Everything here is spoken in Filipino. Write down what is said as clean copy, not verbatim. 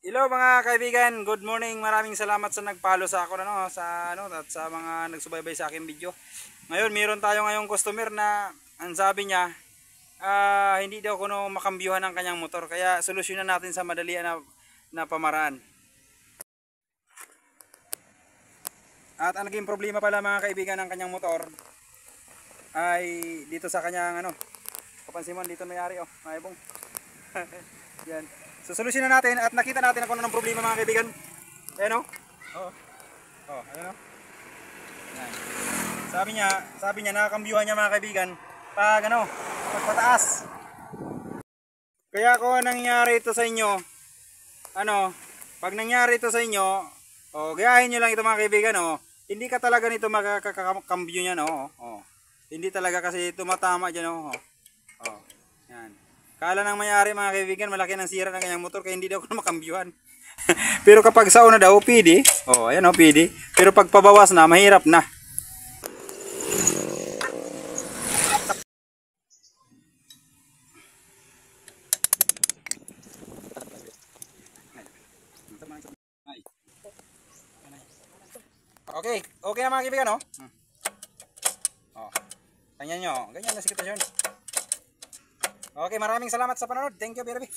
Hello mga kaibigan, good morning. Maraming salamat sa nagpalo sa ako at sa mga nagsubaybay sa aking video. Ngayon, meron tayo ngayong customer na ang sabi niya, hindi daw kuno makambyuhan ang kanyang motor. Kaya solusyonan natin sa madalian na pamaraan. At ang naging problema pala mga kaibigan ng kanyang motor ay dito sa kanyang kapansin mo dito nangyari maibong. Yan. So solusyonan natin at nakita natin kung anong problema mga kaibigan. Ayan oh. Ayan Yan. Sabi niya nakakambyuhan niya mga kaibigan pag pag pataas. Kaya kung nangyari ito sa inyo, pag nangyari ito sa inyo, gayahin niyo lang ito mga kaibigan Hindi ka talaga nito makakambyo niyan Hindi talaga kasi tumatama diyan Yan. Kala ng may-ari mga kaibigan, malaki ng sira ng kanyang motor kaya hindi daw ako makambyuhan. Pero kapag sa una daw, pwede. Ayan pwede. Pero pag pabawas na, mahirap na. Okay na mga kaibigan Ganyan nyo. Ganyan na sitwasyon. Okay, maraming salamat sa panonood. Thank you, Birabi.